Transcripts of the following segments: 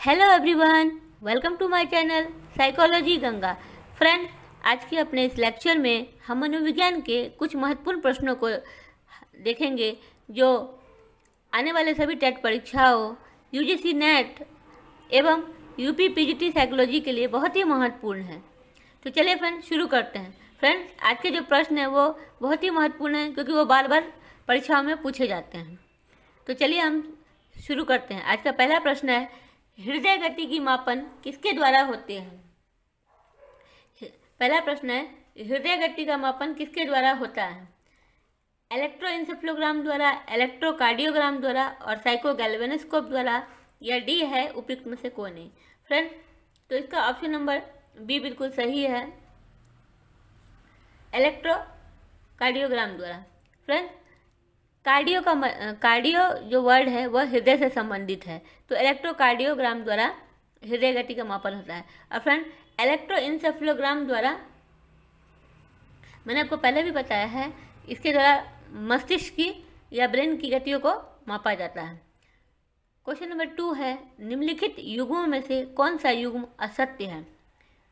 Hello everyone, welcome to my channel psychology Ganga. Friend, आज के अपने इस लेक्चर में हम मनोविज्ञान के कुछ महत्वपूर्ण प्रश्नों को देखेंगे जो आने वाले सभी टेट परीक्षाओं, यूजीसी नेट एवं यूपी पीजीटी साइकोलॉजी के लिए बहुत ही महत्वपूर्ण है। तो चलिए फ्रेंड शुरू करते हैं। फ्रेंड, आज के जो प्रश्न है वो बहुत ही महत्वपूर्ण है क्योंकि वो बार बार परीक्षाओं में पूछे जाते हैं। तो चलिए हम शुरू करते हैं। आज का पहला प्रश्न है, हृदय गति की मापन किसके द्वारा होते हैं? पहला प्रश्न है, हृदय गति का मापन किसके द्वारा होता है? इलेक्ट्रोइंसेफ्लोग्राम द्वारा, इलेक्ट्रोकार्डियोग्राम द्वारा और साइकोगैल्वेनोस्कोप द्वारा, या डी है उपयुक्त में से कोई नहीं। फ्रेंड, तो इसका ऑप्शन नंबर बी बिल्कुल सही है, इलेक्ट्रोकार्डियोग्राम द्वारा। फ्रेंड, कार्डियो जो वर्ड है वह हृदय से संबंधित है, तो इलेक्ट्रोकार्डियोग्राम द्वारा हृदय गति का मापन होता है। और फ्रेंड, इलेक्ट्रोइंसेफ्लोग्राम द्वारा मैंने आपको पहले भी बताया है, इसके द्वारा मस्तिष्क की या ब्रेन की गतियों को मापा जाता है। क्वेश्चन नंबर 2 है, निम्नलिखित युग्मों में से कौन सा युग्म असत्य है?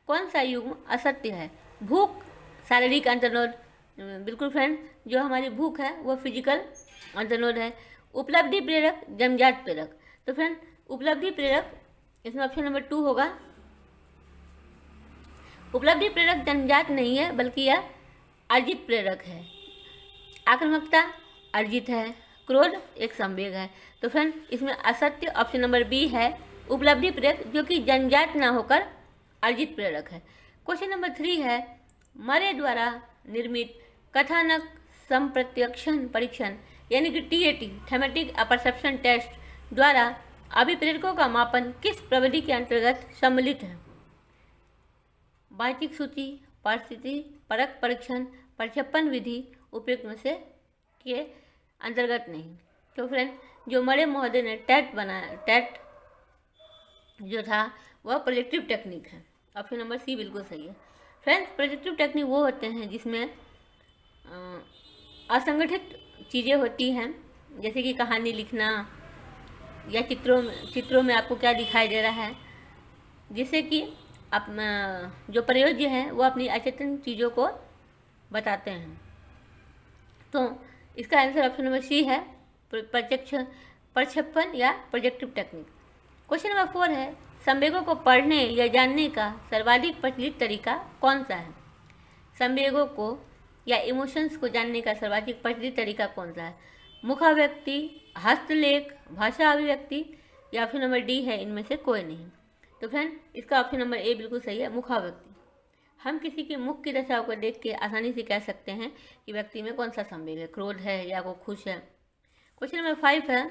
कौन सा युग्म असत्य है? भूख शारीरिक अंतर्नोद, बिल्कुल फ्रेंड, जो हमारी भूख है वो फिजिकल अंतर्नोद है। उपलब्धि प्रेरक, जन्मजात प्रेरक, तो फ्रेंड उपलब्धि प्रेरक इसमें ऑप्शन नंबर 2 होगा। उपलब्धि प्रेरक जन्मजात नहीं है बल्कि यह अर्जित प्रेरक है। आक्रामकता अर्जित है, क्रोध एक संवेग है। तो फ्रेंड इसमें असत्य ऑप्शन नंबर बी है, उपलब्धि प्रेरक जो कि जन्मजात ना होकर अर्जित प्रेरक है। क्वेश्चन नंबर 3 है, मरे द्वारा निर्मित कथानक संप्रत्यक्षण परीक्षण यानी कि टीएटी, थेमेटिक अपरसेप्शन टेस्ट द्वारा अभिप्रेरकों का मापन किस प्रविधि के अंतर्गत सम्मिलित है? वाचिक सूची, परिस्थिति परक परीक्षण, प्रक्षेपण विधि उपयुक्त में से के अंतर्गत नहीं। तो फ्रेंड, जो मरे महोदय ने टेट जो था वह प्रोजेक्टिव टेक्निक है, ऑप्शन नंबर सी बिल्कुल सही है। फ्रेंड्स, प्रोजेक्टिव टेक्निक वो होते हैं जिसमें असंगठित चीज़ें होती हैं, जैसे कि कहानी लिखना या चित्रों में आपको क्या दिखाई दे रहा है, जिससे कि आप जो प्रयोज्य हैं वो अपनी अचेतन चीज़ों को बताते हैं। तो इसका आंसर ऑप्शन नंबर सी है, प्रक्षेपण या प्रोजेक्टिव टेक्निक। क्वेश्चन नंबर 4 है, संवेगों को पढ़ने या जानने का सर्वाधिक प्रचलित तरीका कौन सा है? संवेगों को या इमोशंस को जानने का सर्वाधिक प्रचलित तरीका कौन सा है? मुखाभिव्यक्ति, हस्तलेख, भाषा अभिव्यक्ति, या ऑप्शन नंबर डी है इनमें से कोई नहीं। तो फ्रेंड इसका ऑप्शन नंबर ए बिल्कुल सही है, मुखाभिव्यक्ति। हम किसी के मुख की दशाओं को देख के आसानी से कह सकते हैं कि व्यक्ति में कौन सा संवेग है, क्रोध है या वो खुश है। क्वेश्चन नंबर 5 है,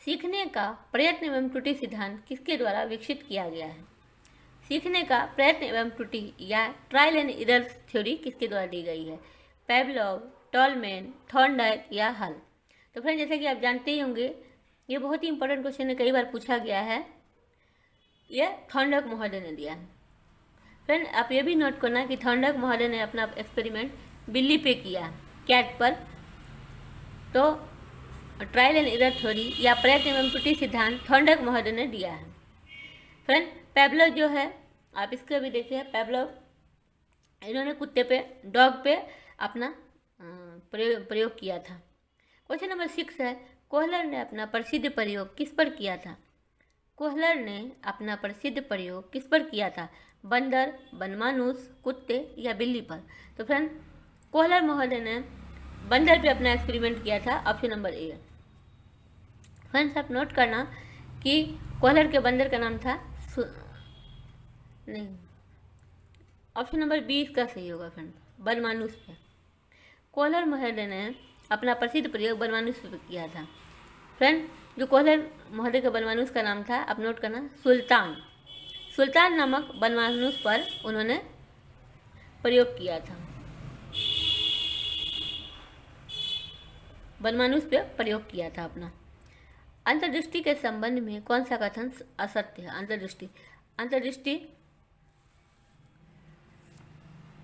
सीखने का प्रयत्न एवं त्रुटि सिद्धांत किसके द्वारा विकसित किया गया है? सीखने का प्रयत्न एवं त्रुटि या ट्रायल एंड एरर थ्योरी किसके द्वारा दी गई है? पेवलोव, टॉलमैन, थॉर्नडाइक या हल। तो फ्रेंड जैसे कि आप जानते ही होंगे, ये बहुत ही इंपॉर्टेंट क्वेश्चन है, कई बार पूछा गया है। यह थॉर्नडाइक महोदय ने दिया है। फ्रेंड आप ये भी नोट करना कि थॉर्नडाइक महोदय ने अपना एक्सपेरिमेंट बिल्ली पे किया, कैट पर। तो ट्रायल एंड एरर थ्योरी या प्रयत्न एवं त्रुटि सिद्धांत थॉर्नडाइक महोदय ने दिया है। फ्रेंड पेवलोव जो है, आप इसका भी देखिए, पेवलोव इन्होंने कुत्ते पे, डॉग पे अपना प्रयोग किया था। क्वेश्चन नंबर 6 है, कोहलर ने अपना प्रसिद्ध प्रयोग किस पर किया था? कोहलर ने अपना प्रसिद्ध प्रयोग किस पर किया था? बंदर, बनमानुस, कुत्ते या बिल्ली पर? तो फ्रेंड कोहलर महोदय ने बंदर पे अपना एक्सपेरिमेंट किया था, ऑप्शन नंबर ए। फ्रेंड्स आप नोट करना कि कोहलर के बंदर का नाम था नहीं, ऑप्शन नंबर बी इसका सही होगा फ्रेंड, बनमानुस पे। कोहलर महोदय ने अपना प्रसिद्ध प्रयोग बनमानुस पे किया था। फ्रेंड जो कोहलर महोदय के बनमानुस का नाम था, आप नोट करना, सुल्तान नामक बनमानुस पर उन्होंने प्रयोग किया था, बनमानुस पे प्रयोग किया था अपना। अंतर्दृष्टि के संबंध में कौन सा कथन असत्य है? अंतर्दृष्टि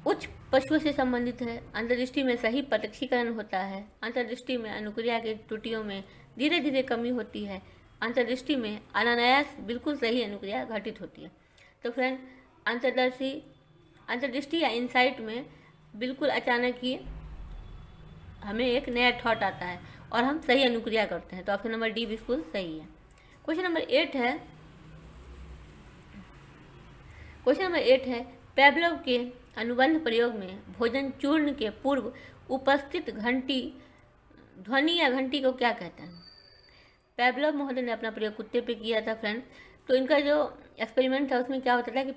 उच्च पशुओं से संबंधित है। अंतर्दृष्टि में सही प्रत्यक्षीकरण होता है। अंतर्दृष्टि में अनुक्रिया की त्रुटियों में धीरे धीरे कमी होती है। अंतर्दृष्टि में अनायास बिल्कुल सही अनुक्रिया घटित होती है। तो फ्रेंड, अंतर्दृष्टि या इंसाइट में बिल्कुल अचानक ही हमें एक नया थॉट आता है और हम सही अनुक्रिया करते हैं। तो ऑप्शन नंबर डी बिल्कुल सही है। क्वेश्चन नंबर 8 है पेवलोव के अनुबंध प्रयोग में भोजन चूर्ण के पूर्व उपस्थित घंटी ध्वनि या घंटी को क्या कहते हैं? पेवलोव महोदय ने अपना प्रयोग कुत्ते पे किया था फ्रेंड। तो इनका जो एक्सपेरिमेंट था उसमें क्या होता था कि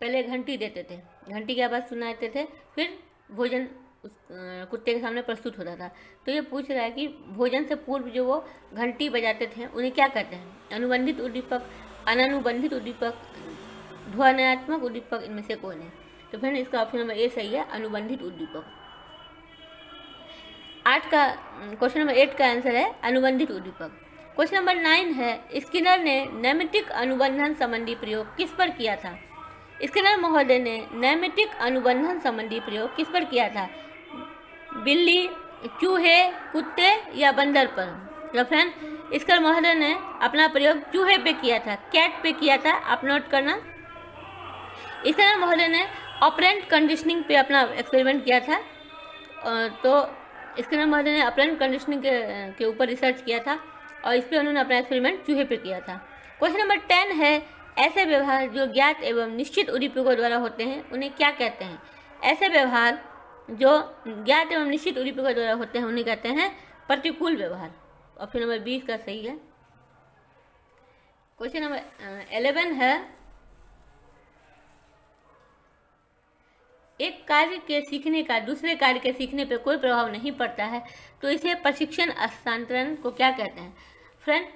पहले घंटी देते थे, घंटी की आवाज़ सुनाते थे, फिर भोजन उस कुत्ते के सामने प्रस्तुत होता था। तो ये पूछ रहा है कि भोजन से पूर्व जो वो घंटी बजाते थे उन्हें क्या कहते हैं? अनुबंधित उद्दीपक, अनानुबंधित उद्दीपक, ध्वन्यात्मक उद्दीपक, इनमें से कौन है? तो फ्रेंड इसका ऑप्शन नंबर ए सही है, अनुबंधित उद्दीपक। क्वेश्चन नंबर 8 का आंसर है अनुबंधित उद्दीपक। क्वेश्चन नंबर 9 है स्किनर ने नैमितिक अनुबंधन संबंधी प्रयोग किस पर किया था? स्किनर महोदय ने नैमितिक अनुबंधन संबंधी प्रयोग किस पर किया था? बिल्ली, चूहे, कुत्ते या बंदर पर? तो फ्रेंड स्किनर महोदय ने अपना प्रयोग चूहे पे किया था, कैट पे किया था। आप नोट करना। स्किनर महोदय ने ऑपरेंट कंडीशनिंग पे अपना एक्सपेरिमेंट किया था। तो स्किनर महोदय ने ऑपरेंट कंडीशनिंग के ऊपर रिसर्च किया था और इस पर उन्होंने अपना एक्सपेरिमेंट चूहे पे किया था। क्वेश्चन नंबर 10 है ऐसे व्यवहार जो ज्ञात एवं निश्चित उद्दीपकों द्वारा होते हैं उन्हें क्या कहते हैं? ऐसे व्यवहार जो ज्ञात एवं निश्चित उद्दीपकों द्वारा होते हैं उन्हें कहते हैं प्रतिकूल व्यवहार। ऑप्शन नंबर 20 का सही है। क्वेश्चन नंबर 11 है एक कार्य के सीखने का दूसरे कार्य के सीखने पर कोई प्रभाव नहीं पड़ता है तो इसे प्रशिक्षण हस्तांतरण को क्या कहते हैं? फ्रेंड,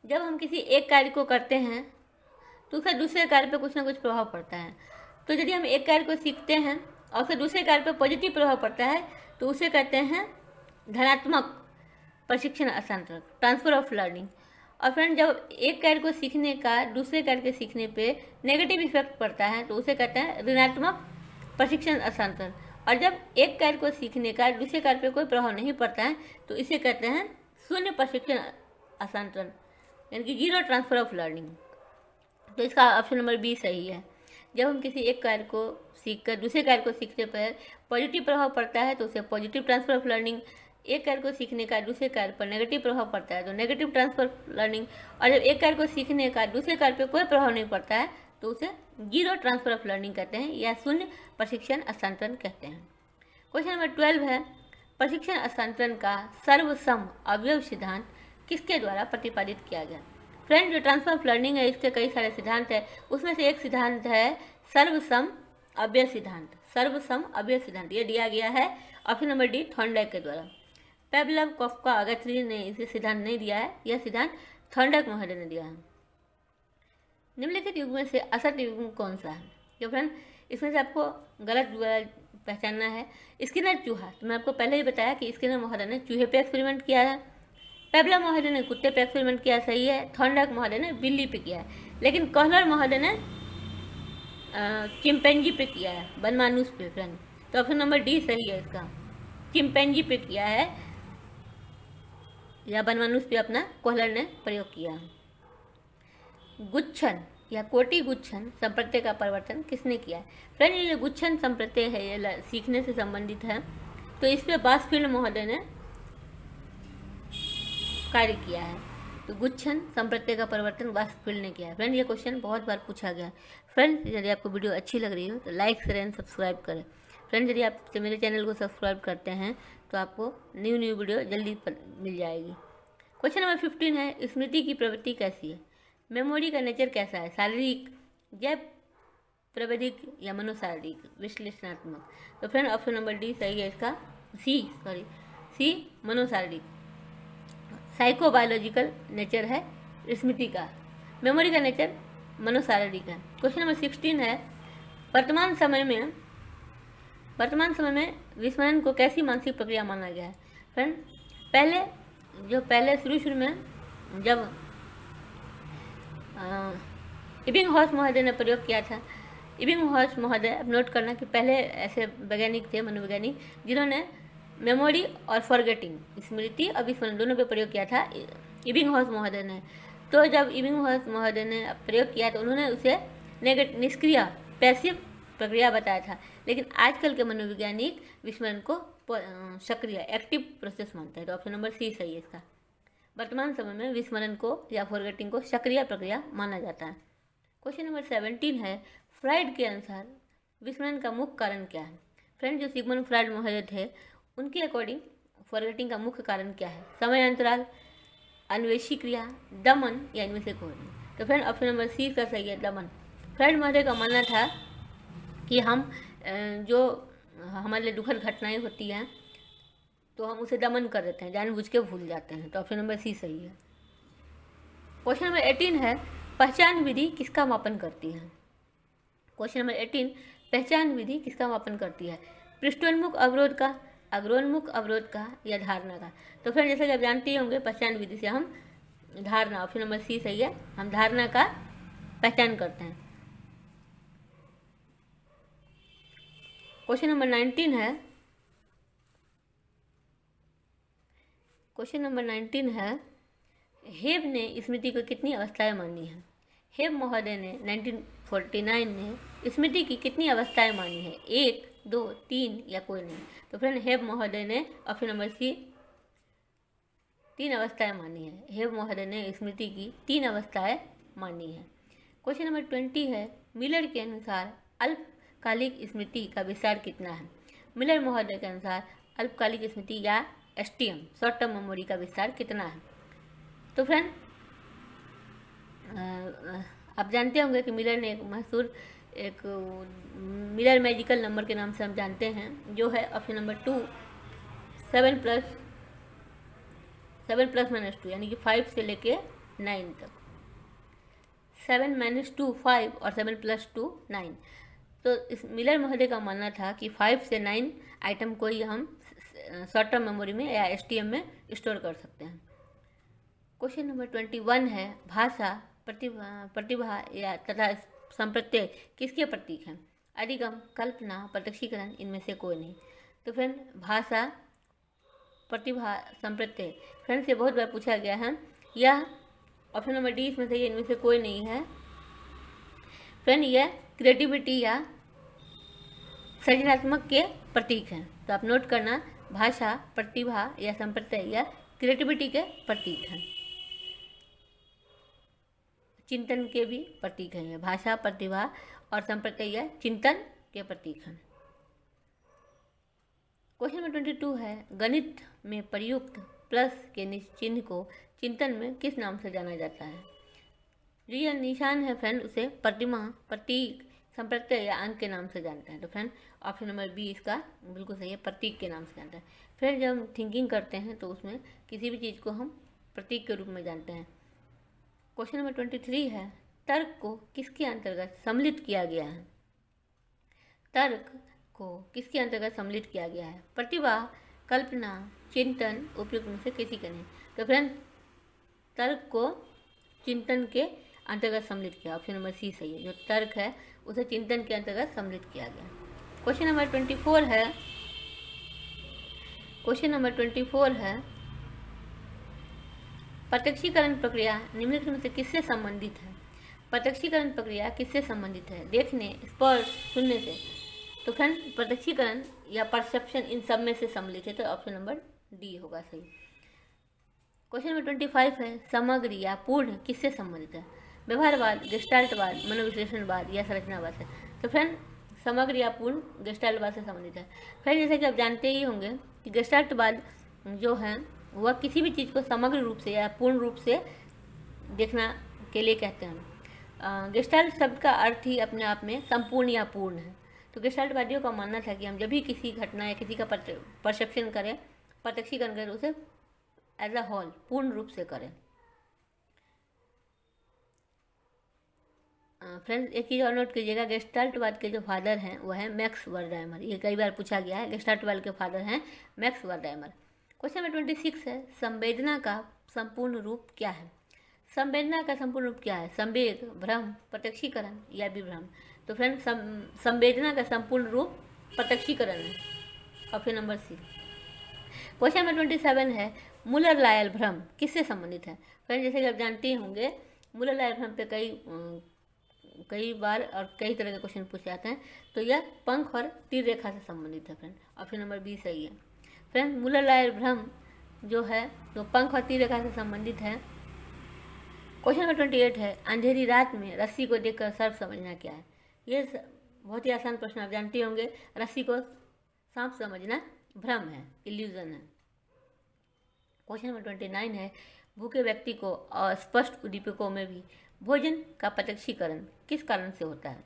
जब हम किसी एक कार्य को करते हैं तो उसका दूसरे कार्य पर कुछ ना कुछ प्रभाव पड़ता है। तो यदि हम एक कार्य को सीखते हैं और उसका दूसरे कार्य पर पॉजिटिव प्रभाव पड़ता है तो उसे कहते हैं धनात्मक प्रशिक्षण हस्तांतरण, ट्रांसफर ऑफ लर्निंग। और फ्रेंड, जब एक कार्य को सीखने का दूसरे कार्य के सीखने पे नेगेटिव इफेक्ट पड़ता है तो उसे कहते हैं ऋणात्मक प्रशिक्षण हस्तांतरण। और जब एक कार्य को सीखने का दूसरे कार्य पर कोई प्रभाव नहीं पड़ता है तो इसे कहते हैं शून्य प्रशिक्षण हस्तांतरण, यानी कि जीरो ट्रांसफर ऑफ लर्निंग। तो इसका ऑप्शन नंबर बी सही है। जब हम किसी एक कार्य को सीखकर दूसरे कार्य को सीखने पर पॉजिटिव प्रभाव पड़ता है तो उसे पॉजिटिव ट्रांसफर ऑफ लर्निंग, एक कार्य को सीखने का दूसरे कार्य पर नेगेटिव प्रभाव पड़ता है तो नेगेटिव ट्रांसफर लर्निंग, और जब एक कार्य को सीखने का दूसरे कार्य पर कोई प्रभाव नहीं पड़ता है तो उसे जीरो ट्रांसफर ऑफ लर्निंग कहते हैं या शून्य प्रशिक्षण हस्तांतरण कहते हैं। क्वेश्चन नंबर 12 है प्रशिक्षण हस्तांतरण का सर्वसम अवयव सिद्धांत किसके द्वारा प्रतिपादित किया गया? फ्रेंड, जो ट्रांसफर ऑफ लर्निंग है इसके कई सारे सिद्धांत है, उसमें से एक सिद्धांत है सर्वसम अवयव सिद्धांत। सर्वसम अवयव सिद्धांत ये दिया गया है ऑप्शन नंबर डी थॉर्नडाइक के द्वारा। पेवलोव, कॉफ्का, अगाथरी ने इसे सिद्धांत नहीं दिया है, यह सिद्धांत थॉर्नडाइक महोदय ने दिया है। निम्नलिखित युग्म में से असत युग्म कौन सा है? तो फ्रेंड, इसमें से आपको गलत पहचानना है। स्किनर चूहा, तो मैं आपको पहले ही बताया कि स्किनर महोदय ने चूहे पे एक्सपेरिमेंट किया है, पेवलोव महोदय ने कुत्ते पे एक्सपेरिमेंट किया, सही है। थॉर्नडाइक महोदय ने बिल्ली पे किया है, लेकिन कहलर महोदय ने चिंपैंजी पे किया है, बनमानुस पे। फ्रेंड, तो ऑप्शन नंबर डी सही है इसका, चिंपैंजी पे किया है या बनमानुस पे अपना कहलर ने प्रयोग किया है। गुच्छन या कोटि गुच्छन संप्रत्यय का परिवर्तन किसने किया है? फ्रेंड, ये जो गुच्छन संप्रत्यय है ये सीखने से संबंधित है, तो इस पर बासफील्ड महोदय ने कार्य किया है। तो गुच्छन संप्रत्यय का परिवर्तन बासफील्ड ने किया है। फ्रेंड, ये क्वेश्चन बहुत बार पूछा गया है। फ्रेंड, यदि आपको वीडियो अच्छी लग रही हो तो लाइक करें एंड सब्सक्राइब करें। फ्रेंड, यदि आप मेरे चैनल को सब्सक्राइब करते हैं तो आपको न्यू वीडियो जल्दी मिल जाएगी। क्वेश्चन नंबर 15 है स्मृति की प्रवृत्ति कैसी है? मेमोरी का नेचर कैसा है? शारीरिक, जैव प्राविधिक या मनोशारीरिक, विश्लेषणात्मक? तो फ्रेंड, ऑप्शन नंबर डी सही है इसका, सी मनोशारीरिक। साइकोबायोलॉजिकल नेचर है स्मृति का, मेमोरी का नेचर मनोशारीरिक है। क्वेश्चन नंबर 16 है वर्तमान समय में विस्मरण को कैसी मानसिक प्रक्रिया माना गया है? फ्रेंड, पहले शुरू में जब इबिंगहॉस महोदय ने प्रयोग किया था, इबिंगहॉस महोदय, अब नोट करना कि पहले ऐसे वैज्ञानिक थे, मनोवैज्ञानिक, जिन्होंने मेमोरी और फॉरगेटिंग, स्मृति और विस्मरण दोनों पे प्रयोग किया था इबिंगहॉस महोदय ने। तो जब इबिंगहॉस महोदय ने प्रयोग किया तो उन्होंने उसे निष्क्रिय पैसिव प्रक्रिया बताया था, लेकिन आजकल के मनोवैज्ञानिक विस्मरण को सक्रिय एक्टिव प्रोसेस मानते हैं। तो ऑप्शन नंबर सी सही है इसका। वर्तमान समय में विस्मरण को या फॉरगेटिंग को सक्रिय प्रक्रिया माना जाता है। क्वेश्चन नंबर 17 है, फ्राइड के अनुसार विस्मरण का मुख्य कारण क्या है। फ्रेंड, जो सिगमंड फ्राइड महोदय थे, उनके अकॉर्डिंग फॉरगेटिंग का मुख्य कारण क्या है? समय अंतराल, अन्वेषी क्रिया, दमन या इनमें से कोई नहीं। तो फ्रेंड ऑप्शन नंबर सी का सही है, दमन। फ्राइड महोदय का मानना था कि हम जो हमारे लिए दुखद घटनाएं होती हैं तो हम उसे दमन कर देते हैं, जानबूझ के भूल जाते हैं। तो ऑप्शन नंबर सी सही है। क्वेश्चन नंबर 18 है, पहचान विधि किसका मापन करती है। क्वेश्चन नंबर 18, पहचान विधि किसका मापन करती है? पृष्ठोन्मुख अवरोध का, अग्रोन्मुख अवरोध का या धारणा का। तो फिर जैसे कि आप जानते ही होंगे, पहचान विधि से हम धारणा, ऑप्शन नंबर सी सही है, हम धारणा का पहचान करते हैं। क्वेश्चन नंबर 19 है, क्वेश्चन नंबर 19 है, हेब ने स्मृति को कितनी अवस्थाएं मानी है। हेब महोदय ने 1949 में स्मृति की कितनी अवस्थाएं मानी है? 1, 2, 3 या कोई नहीं। तो फ्रेंड हेब महोदय ने ऑप्शन नंबर सी 3 अवस्थाएं मानी है। हेब महोदय ने स्मृति की 3 अवस्थाएं मानी है। क्वेश्चन नंबर 20 है, मिलर के अनुसार अल्पकालिक स्मृति का विस्तार कितना है। मिलर महोदय के अनुसार अल्पकालिक स्मृति या STM शॉर्ट टर्म मेमोरी का विस्तार कितना है। तो फ्रेंड आप जानते होंगे कि मिलर ने एक मशहूर मिलर मैजिकल नंबर के नाम से हम जानते हैं, जो है ऑप्शन नंबर 2, 7 प्लस माइनस 2, यानी कि 5 से लेके 9 तक। 7 - 2 5 और 7 + 2 9। तो इस मिलर महोदय का मानना था कि 5 से 9 आइटम को ही हम शॉर्ट टर्म मेमोरी में या STM में स्टोर कर सकते हैं। क्वेश्चन नंबर 21 है, भाषा, प्रतिभा या तथा संप्रत्यय किसके प्रतीक हैं। अधिगम, कल्पना, प्रत्यक्षीकरण, इनमें से कोई नहीं। तो फ्रेंड भाषा, प्रतिभा, संप्रत्यय, फ्रेंड से बहुत बार पूछा गया है, यह ऑप्शन नंबर डी इसमें से इनमें से कोई नहीं है। फ्रेंड यह क्रिएटिविटी या सृजनात्मक के प्रतीक हैं। तो आप नोट करना, भाषा, प्रतिभा या संप्रत्यय या क्रिएटिविटी के प्रतीक हैं। चिंतन के भी प्रतीक हैं ये, भाषा, प्रतिभा और संप्रत्यय या चिंतन के प्रतीक हैं। क्वेश्चन नंबर 22 है, गणित में प्रयुक्त प्लस के चिन्ह को चिंतन में किस नाम से जाना जाता है। जो यह निशान है फ्रेंड, उसे प्रतिमा, प्रतीक, संप्रत्यय या अंक के नाम से जानते हैं। तो फ्रेंड ऑप्शन नंबर बी इसका बिल्कुल सही है, प्रतीक के नाम से जानते हैं। फिर जब हम थिंकिंग करते हैं तो उसमें किसी भी चीज़ को हम प्रतीक के रूप में जानते हैं। क्वेश्चन नंबर 23 है, तर्क को किसके अंतर्गत सम्मिलित किया गया है। तर्क को किसके अंतर्गत सम्मिलित किया गया है। प्रतिभा, कल्पना, चिंतन, उपयुक्त में से किसी के नहीं। तो फ्रेंड तर्क को चिंतन के अंतर्गत सम्मिलित किया, ऑप्शन नंबर सी सही है। जो तर्क है उसे चिंतन के अंतर्गत सम्मिलित किया गया। क्वेश्चन नंबर 24 है, क्वेश्चन नंबर 24 है, प्रत्यक्षीकरण प्रक्रिया निम्नलिखित में से किससे संबंधित है। प्रत्यक्षीकरण प्रक्रिया किससे संबंधित है। देखने, स्पर्श, सुनने से। तो फ्रेंड प्रत्यक्षीकरण या परसेप्शन इन सब में से सम्मिलित है। तो ऑप्शन नंबर डी होगा सही। क्वेश्चन नंबर 25 है, समग्र या पूर्ण किससे संबंधित है। व्यवहारवाद, गेस्टाल्टवाद, मनोविश्लेषणवाद या संरचनावाद से। तो फ्रेंड समग्र या पूर्ण गेस्टाल्टवाद से संबंधित है। फ्रेंड जैसे कि आप जानते ही होंगे कि गेस्टाल्टवाद जो है वह किसी भी चीज़ को समग्र रूप से या पूर्ण रूप से देखना के लिए कहते हैं। गेस्टाल्ट शब्द का अर्थ ही अपने आप में संपूर्ण या पूर्ण है। तो गेस्टाल्टवादियों का मानना था कि हम जब भी किसी घटना या किसी का परसेप्शन करें, प्रत्यक्षीकरण करें, उसे एज अ होल पूर्ण रूप से करें। फ्रेंड्स एक चीज़ और नोट कीजिएगा, गेस्टाल्टवाद के जो फादर हैं वो है मैक्स वर्डहाइमर। ये कई बार पूछा गया है, गेस्टाल्टवाद के फादर हैं मैक्स वर्डहाइमर। क्वेश्चन नंबर 26 है, संवेदना का संपूर्ण रूप क्या है। संवेदना का संपूर्ण रूप क्या है। संवेग, भ्रम, प्रत्यक्षीकरण या विभ्रम। तो फ्रेंड संवेदना का संपूर्ण रूप प्रत्यक्षीकरण है, option number C. Question number 27 है मुलर लायल भ्रम किससे संबंधित है। फ्रेंड जैसे कि आप जानते ही होंगे मुलर लायल भ्रम पे कई बार और कई तरह के क्वेश्चन पूछे जाते हैं। तो यह पंख और तीर रेखा से संबंधित है फ्रेंड। ऑप्शन नंबर बी सही है। फ्रेंड मुलर लायल भ्रम जो है तो पंख और तीर रेखा से संबंधित है। क्वेश्चन नंबर 28 है अंधेरी रात में रस्सी को देखकर सर्प समझना क्या है। ये बहुत ही आसान प्रश्न, आप जानते होंगे रस्सी को सांप समझना भ्रम है, इल्यूजन है। क्वेश्चन नंबर 29 है भूखे व्यक्ति को अस्पष्ट उद्दीपकों में भी भोजन का प्रत्यक्षीकरण किस कारण से होता है।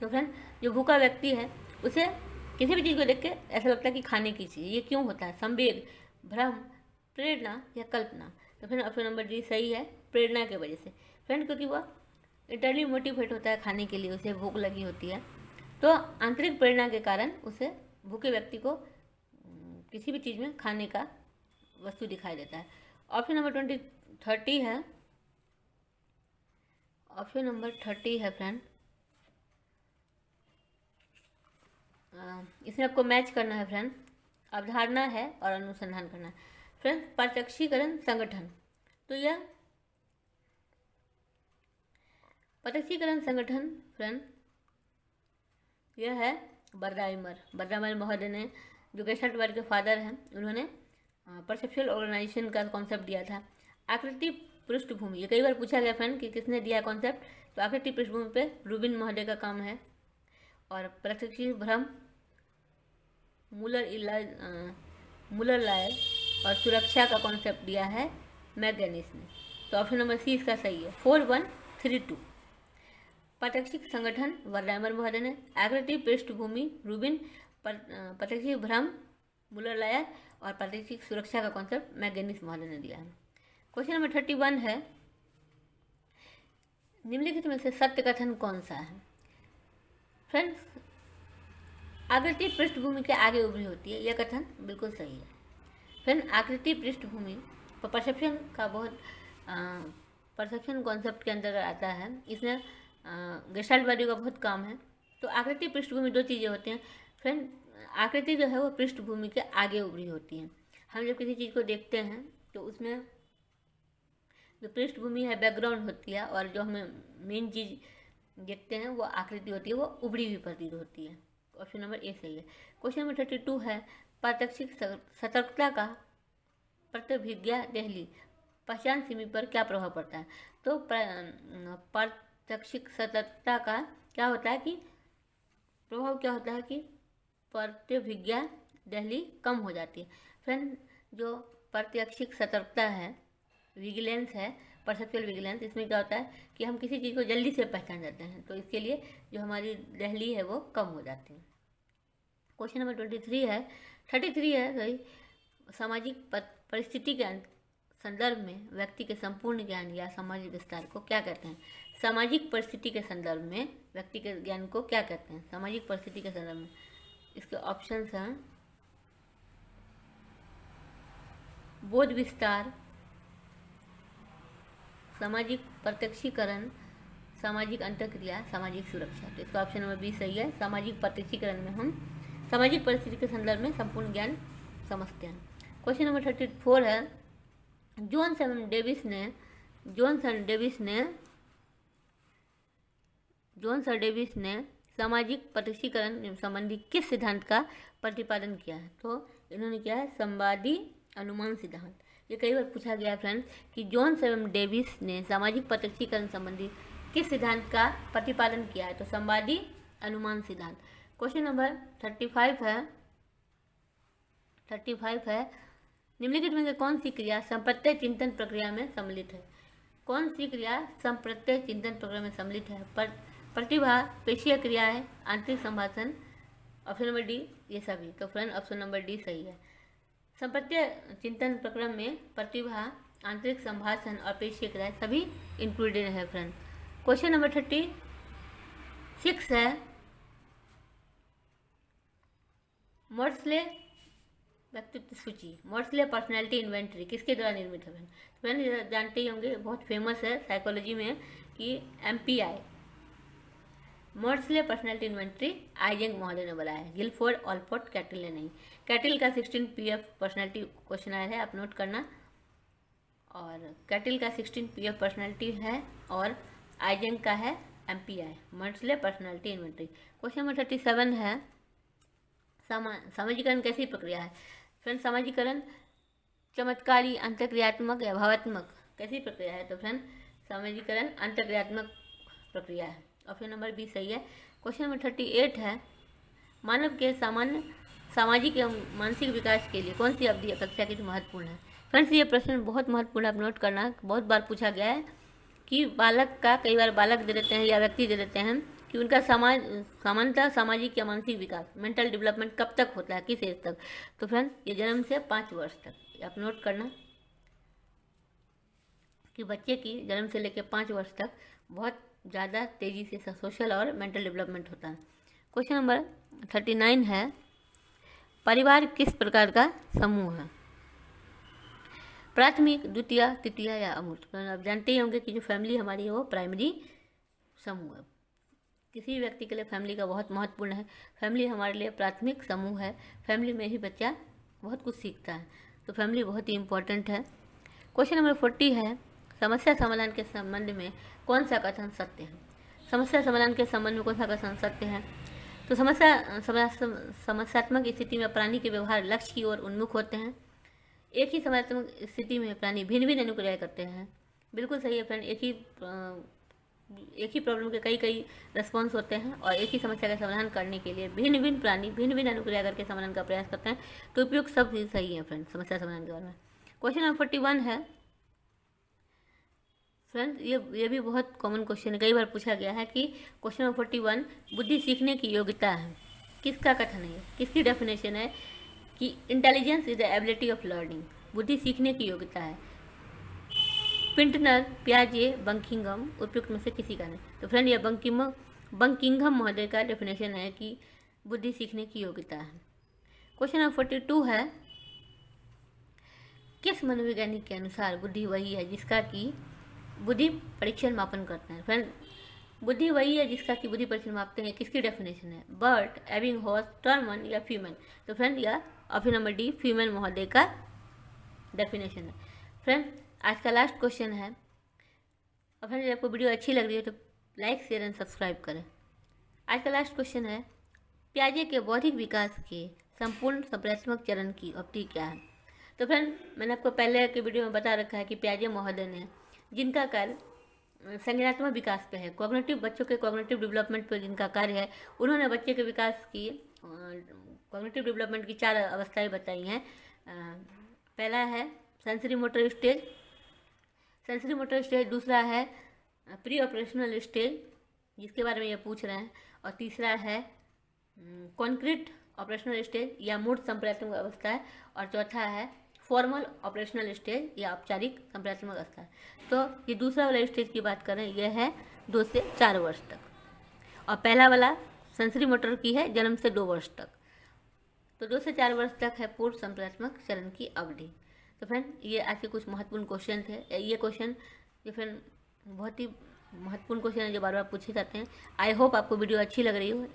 तो फ्रेंड जो भूखा व्यक्ति है उसे किसी भी चीज़ को देख के ऐसा लगता है कि खाने की चीज़, ये क्यों होता है। संवेग, भ्रम, प्रेरणा या कल्पना। तो फ्रेंड ऑप्शन नंबर डी सही है, प्रेरणा के वजह से। फ्रेंड क्योंकि वह इंटरनली मोटिवेट होता है खाने के लिए, उसे भूख लगी होती है, तो आंतरिक प्रेरणा के कारण उसे भूखे व्यक्ति को किसी भी चीज़ में खाने का वस्तु दिखाई देता है। ऑप्शन नंबर 30 है, ऑप्शन नंबर 30 है फ्रेंड। इसमें आपको मैच करना है फ्रेंड, अवधारणा है और अनुसंधान करना है। फ्रेंड प्रत्यक्षीकरण संगठन, तो यह प्रत्यक्षीकरण संगठन फ्रेंड यह है बर्दाइमर महोदय ने, जो गेस्टाल्ट वर्ग के फादर हैं, उन्होंने परसेप्चुअल ऑर्गेनाइजेशन का कॉन्सेप्ट दिया था। आकृति पृष्ठभूमि, ये कई बार पूछा गया फ्रेंड कि किसने दिया कॉन्सेप्ट, तो आकृति पृष्ठभूमि पे रूबिन महोदय का काम है। और प्रत्यक्षी भ्रम मुलर लायल और सुरक्षा का कॉन्सेप्ट दिया है मैगेनिस ने। तो ऑप्शन नंबर सी इसका सही है, 4132। प्रत्यक्षिक संगठन वर्दाइमर महोदय ने, आकृति पृष्ठभूमि रूबिन, प्रत्यक्षिक भ्रम मुलर लायल और प्रत्यक्षिक सुरक्षा का कॉन्सेप्ट मैगेनिस महोदय ने दिया है। क्वेश्चन नंबर 31 है निम्नलिखित में से सत्य कथन कौन सा है। फ्रेंड्स आकृति पृष्ठभूमि के आगे उभरी होती है, यह कथन बिल्कुल सही है। फ्रेंड आकृति पृष्ठभूमि परसेप्शन का बहुत परसेप्शन कॉन्सेप्ट के अंतर्गत आता है, इसमें गेस्टाल्ट वादी का बहुत काम है। तो आकृति पृष्ठभूमि दो चीज़ें होती हैं फ्रेंड, आकृति जो है वो पृष्ठभूमि के आगे उभरी होती है। हम जब किसी चीज़ को देखते हैं तो उसमें जो पृष्ठभूमि है बैकग्राउंड होती है, और जो हमें मेन चीज़ देखते हैं वो आकृति होती है, वो उभरी हुई प्रतीत होती है। ऑप्शन नंबर ए सही है। क्वेश्चन नंबर 32 है प्रत्यक्षिक सतर्कता का प्रतिभिज्ञा देहली पहचान सीमी पर क्या प्रभाव पड़ता है। तो प्रत्यक्षिक सतर्कता का क्या होता है कि प्रभाव क्या होता है कि प्रतिभिज्ञा देहली कम हो जाती है। फ्रेंड जो प्रत्यक्षिक सतर्कता है, विजिलेंस है, परसेप्चुअल विजिलेंस, इसमें क्या होता है कि हम किसी चीज़ को जल्दी से पहचान जाते हैं, तो इसके लिए जो हमारी देहली है वो कम हो जाती है। क्वेश्चन नंबर 33 है सही, सामाजिक परिस्थिति के संदर्भ में व्यक्ति के संपूर्ण ज्ञान या सामाजिक विस्तार को क्या कहते हैं। सामाजिक परिस्थिति के संदर्भ में व्यक्ति के ज्ञान को क्या कहते हैं, सामाजिक परिस्थिति के संदर्भ में। इसके ऑप्शंस हैं बोध विस्तार, सामाजिक प्रत्यक्षीकरण, सामाजिक अंतःक्रिया, सामाजिक सुरक्षा। तो इसका ऑप्शन नंबर बी सही है। सामाजिक प्रत्यक्षीकरण में हम सामाजिक परिस्थिति के संदर्भ में संपूर्ण ज्ञान समझते हैं। क्वेश्चन नंबर 34 है जोन्स और डेविस ने सामाजिक प्रत्यक्षीकरण संबंधी किस सिद्धांत का प्रतिपादन किया है। तो इन्होंने किया है संवादी अनुमान सिद्धांत। ये कई बार पूछा गया है फ्रेंड्स कि जोन्स एवं डेविस ने सामाजिक प्रत्यक्षीकरण संबंधी किस सिद्धांत का प्रतिपादन किया है। तो संवादी अनुमान सिद्धांत। क्वेश्चन नंबर 35 है निम्नलिखित में से कौन सी क्रिया संप्रत्यय चिंतन प्रक्रिया में सम्मिलित है। कौन सी क्रिया संप्रत्यय चिंतन प्रक्रिया में सम्मिलित है। प्रतिभा, पेशीय क्रिया है, आंतरिक संभाषण। ऑप्शन नंबर डी ये सभी। तो फ्रेंड ऑप्शन नंबर डी सही है। संप्रत्यय चिंतन प्रक्रिया में प्रतिभा, आंतरिक संभाषण और पेशीय क्रिया सभी इंक्लूडेड है फ्रेंड। क्वेश्चन नंबर 36 है मोर्सले व्यक्तित्व सूची, मोर्सले पर्सनैलिटी इन्वेंटरी किसके द्वारा निर्मित है। फ्रेंड जानते ही होंगे, बहुत फेमस है साइकोलॉजी में कि मोर्सले पर्सनैलिटी इन्वेंट्री आइजेंग महोदय ने बनाया है, गिलफोर्ड ऑलपोर्ट कैटिल ने नहीं। कैटिल का 16 PF पर्सनैलिटी क्वेश्चन आया है, आप नोट करना। और कैटिल का 16 PF पर्सनैलिटी है और आइजेंग का है MPI, Maudsley personality inventory. Question number 37 है, सामाजिकरण कैसी प्रक्रिया है? फ्रेंड, सामाजिकरण चमत्कारी, अंतःक्रियात्मक या भावात्मक कैसी प्रक्रिया है? तो फ्रेंड, सामाजिकरण अंतःक्रियात्मक प्रक्रिया है। ऑप्शन नंबर बी सही है। क्वेश्चन नंबर 38 है, मानव के सामान्य सामाजिक एवं मानसिक विकास के लिए कौन सी अवधि अपेक्षाकृत महत्वपूर्ण है? फ्रेंड्स, ये प्रश्न बहुत महत्वपूर्ण, आप नोट करना, बहुत बार पूछा गया है कि बालक का, कई बार बालक दे देते हैं या व्यक्ति दे देते हैं कि उनका सामान्यतः सामाजिक या मानसिक विकास, मेंटल डेवलपमेंट कब तक होता है, किस एज तक? तो फ्रेंड्स, ये जन्म से 5 वर्ष तक। आप नोट करना कि बच्चे की जन्म से लेकर 5 वर्ष तक बहुत ज़्यादा तेज़ी से सोशल और मेंटल डेवलपमेंट होता है। क्वेश्चन नंबर 39 है, परिवार किस प्रकार का समूह है? प्राथमिक, द्वितीय, तृतीय या अमूर्त? आप जानते ही होंगे कि जो फैमिली हमारी है वो प्राइमरी समूह है। किसी भी व्यक्ति के लिए फैमिली का बहुत महत्वपूर्ण है। फैमिली हमारे लिए प्राथमिक समूह है। फैमिली में ही बच्चा बहुत कुछ सीखता है, तो फैमिली बहुत ही इम्पोर्टेंट है। क्वेश्चन नंबर 40 है, समस्या समाधान के संबंध में कौन सा कथन सत्य है? समस्या समाधान के संबंध में कौन सा कथन सत्य है? तो समस्यात्मक स्थिति में प्राणी के व्यवहार लक्ष्य की ओर उन्मुख होते हैं। एक ही समस्यात्मक स्थिति में प्राणी भिन्न भिन्न अनुक्रिया करते हैं। बिल्कुल सही है फ्रेंड, एक ही प्रॉब्लम के कई रेस्पॉन्स होते हैं और एक ही समस्या का समाधान करने के लिए भिन्न भिन्न प्राणी भिन्न भिन्न अनुक्रिया करके समाधान का प्रयास करते हैं। तो उपयुक्त सब सही है फ्रेंड समस्या समाधान के बारे में। क्वेश्चन नंबर 41 है, फ्रेंड ये भी बहुत कॉमन क्वेश्चन है, कई बार पूछा गया है कि क्वेश्चन नंबर 41, बुद्धि सीखने की योग्यता है, किसका कथन है, किसकी डेफिनेशन है कि intelligence is the ability of learning, बुद्धि सीखने की योग्यता है। पिंटनर, पियाजे, बंकिंघम, उपयुक्त में से किसी का नहीं? तो फ्रेंड, यह बंकिंघम महोदय का डेफिनेशन है कि बुद्धि सीखने की योग्यता है। क्वेश्चन नंबर 42 है, किस मनोवैज्ञानिक के अनुसार बुद्धि वही है जिसका कि बुद्धि परीक्षण मापन करते हैं? फ्रेंड, बुद्धि वही है जिसका कि बुद्धि परीक्षण मापते हैं, किसकी डेफिनेशन है? बर्ट, एबिंगहॉस, टर्मन या फीमेन? तो फ्रेंड, यह ऑप्शन नंबर डी फीमेन महोदय का डेफिनेशन है। फ्रेंड, आज का लास्ट क्वेश्चन है, और फ्रेंड आपको वीडियो अच्छी लग रही है तो लाइक, शेयर एंड सब्सक्राइब करें। आज का लास्ट क्वेश्चन है, पियाजे के बौद्धिक विकास के संपूर्ण संप्रेषणात्मक चरण की अवधि क्या है? तो फ्रेंड, मैंने आपको पहले के वीडियो में बता रखा है कि पियाजे महोदय ने, जिनका कार्य संज्ञानात्मक विकास पे है, कॉग्निटिव, बच्चों के कॉग्निटिव डेवलपमेंट पे जिनका कार्य है, उन्होंने बच्चे के विकास की कॉग्निटिव डेवलपमेंट की 4 अवस्थाएं बताई हैं। पहला है सेंसरी मोटर स्टेज, दूसरा है प्री ऑपरेशनल स्टेज जिसके बारे में ये पूछ रहे हैं, और तीसरा है कॉन्क्रीट ऑपरेशनल स्टेज या मूर्त संप्रेषणात्मक अवस्था है, और चौथा है फॉर्मल ऑपरेशनल स्टेज या औपचारिक संप्रेषणात्मक अवस्था है। तो ये दूसरा वाला स्टेज की बात करें, यह है 2 से 4 वर्ष तक, और पहला वाला सेंसरी मोटर की है जन्म से 2 वर्ष तक। तो 2 से 4 वर्ष तक है पूर्व संप्रेषणात्मक चरण की अवधि। तो फ्रेंड, ये आज के कुछ महत्वपूर्ण क्वेश्चन थे। ये फ्रेंड बहुत ही महत्वपूर्ण क्वेश्चन है जो बार बार पूछे जाते हैं। आई होप आपको वीडियो अच्छी लग रही हो।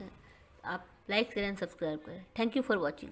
आप लाइक, शेयर एंड सब्सक्राइब करें। Thank you for watching.